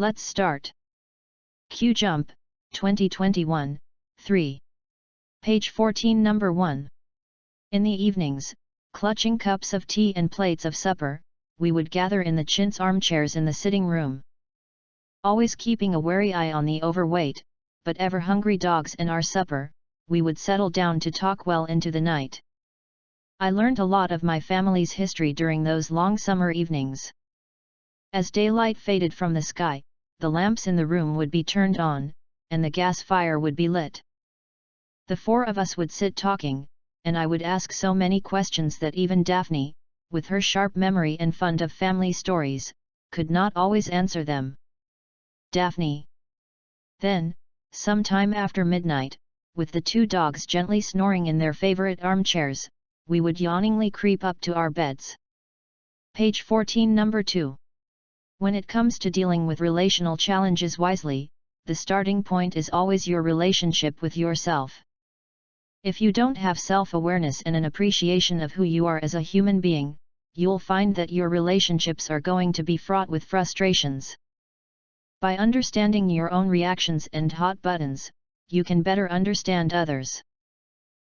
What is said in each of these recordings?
Let's start. Q Jump, 2021, 3. Page 14 Number 1. In the evenings, clutching cups of tea and plates of supper, we would gather in the chintz armchairs in the sitting room. Always keeping a wary eye on the overweight, but ever hungry dogs and our supper, we would settle down to talk well into the night. I learned a lot of my family's history during those long summer evenings. As daylight faded from the sky, the lamps in the room would be turned on, and the gas fire would be lit. The four of us would sit talking, and I would ask so many questions that even Daphne, with her sharp memory and fund of family stories, could not always answer them. Daphne. Then, sometime after midnight, with the two dogs gently snoring in their favorite armchairs, we would yawningly creep up to our beds. Page 14 Number 2. When it comes to dealing with relational challenges wisely, the starting point is always your relationship with yourself. If you don't have self-awareness and an appreciation of who you are as a human being, you'll find that your relationships are going to be fraught with frustrations. By understanding your own reactions and hot buttons, you can better understand others.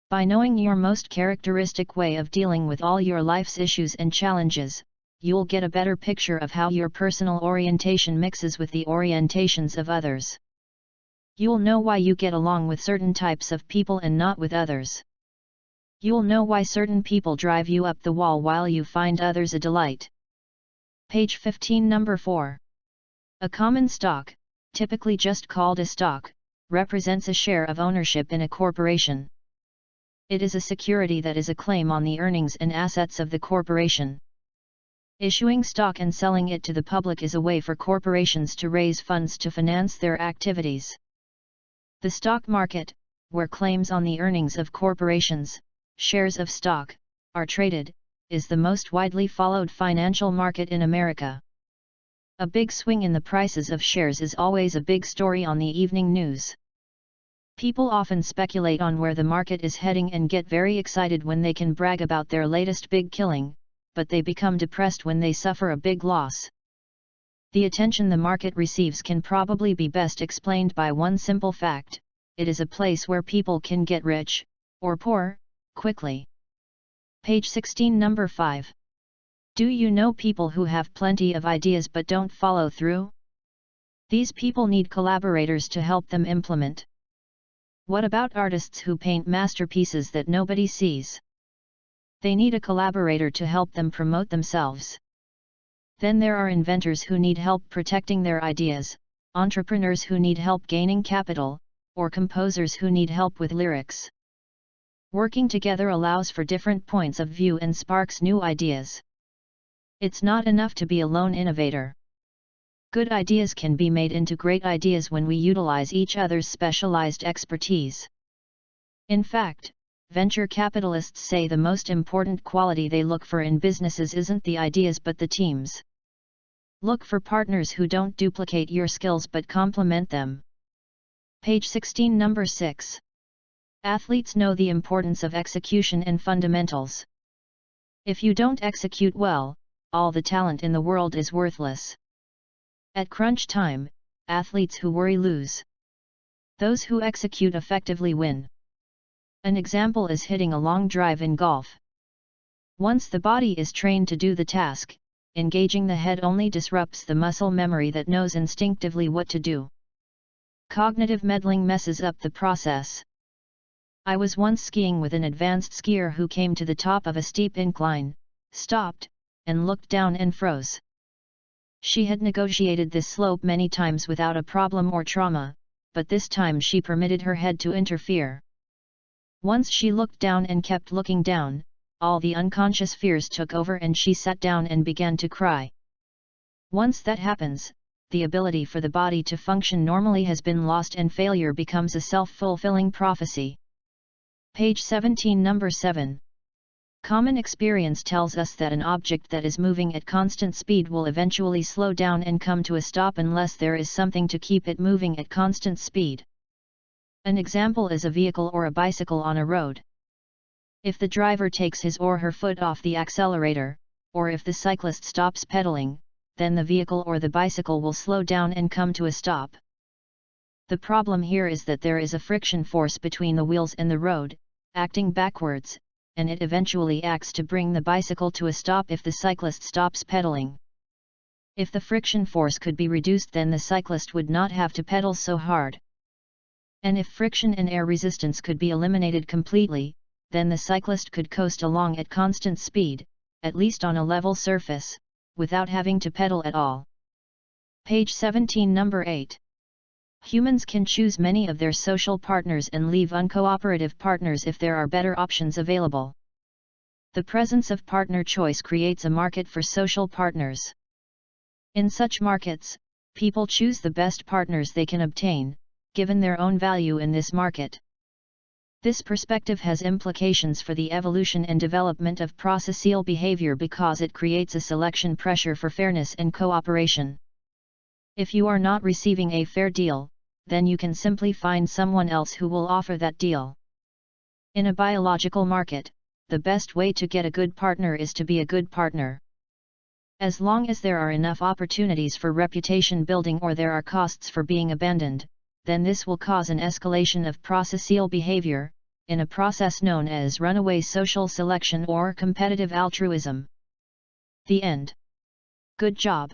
By knowing your most characteristic way of dealing with all your life's issues and challenges, you'll get a better picture of how your personal orientation mixes with the orientations of others. You'll know why you get along with certain types of people and not with others. You'll know why certain people drive you up the wall while you find others a delight. Page 15 Number 4. A common stock, typically just called a stock, represents a share of ownership in a corporation. It is a security that is a claim on the earnings and assets of the corporation. Issuing stock and selling it to the public is a way for corporations to raise funds to finance their activities. The stock market, where claims on the earnings of corporations, shares of stock, are traded, is the most widely followed financial market in America. A big swing in the prices of shares is always a big story on the evening news. People often speculate on where the market is heading and get very excited when they can brag about their latest big killing, but they become depressed when they suffer a big loss. The attention the market receives can probably be best explained by one simple fact: it is a place where people can get rich, or poor, quickly. Page 16 Number 5. Do you know people who have plenty of ideas but don't follow through? These people need collaborators to help them implement. What about artists who paint masterpieces that nobody sees? They need a collaborator to help them promote themselves. Then there are inventors who need help protecting their ideas, entrepreneurs who need help gaining capital, or composers who need help with lyrics. Working together allows for different points of view and sparks new ideas. It's not enough to be a lone innovator. Good ideas can be made into great ideas when we utilize each other's specialized expertise. In fact, venture capitalists say the most important quality they look for in businesses isn't the ideas but the teams. Look for partners who don't duplicate your skills but complement them. Page 16 Number 6. Athletes know the importance of execution and fundamentals. If you don't execute well, all the talent in the world is worthless. At crunch time, athletes who worry lose. Those who execute effectively win. An example is hitting a long drive in golf. Once the body is trained to do the task, engaging the head only disrupts the muscle memory that knows instinctively what to do. Cognitive meddling messes up the process. I was once skiing with an advanced skier who came to the top of a steep incline, stopped, and looked down and froze. She had negotiated this slope many times without a problem or trauma, but this time she permitted her head to interfere. Once she looked down and kept looking down, all the unconscious fears took over and she sat down and began to cry. Once that happens, the ability for the body to function normally has been lost and failure becomes a self-fulfilling prophecy. Page 17 Number 7. Common experience tells us that an object that is moving at constant speed will eventually slow down and come to a stop unless there is something to keep it moving at constant speed. An example is a vehicle or a bicycle on a road. If the driver takes his or her foot off the accelerator, or if the cyclist stops pedaling, then the vehicle or the bicycle will slow down and come to a stop. The problem here is that there is a friction force between the wheels and the road, acting backwards, and it eventually acts to bring the bicycle to a stop if the cyclist stops pedaling. If the friction force could be reduced, then the cyclist would not have to pedal so hard. And if friction and air resistance could be eliminated completely, then the cyclist could coast along at constant speed, at least on a level surface, without having to pedal at all. Page 17, number 8. Humans can choose many of their social partners and leave uncooperative partners if there are better options available. The presence of partner choice creates a market for social partners. In such markets, people choose the best partners they can obtain, given their own value in this market. This perspective has implications for the evolution and development of prosocial behavior because it creates a selection pressure for fairness and cooperation. If you are not receiving a fair deal, then you can simply find someone else who will offer that deal. In a biological market, the best way to get a good partner is to be a good partner. As long as there are enough opportunities for reputation building or there are costs for being abandoned, then this will cause an escalation of prosocial behavior, in a process known as runaway social selection or competitive altruism. The end. Good job.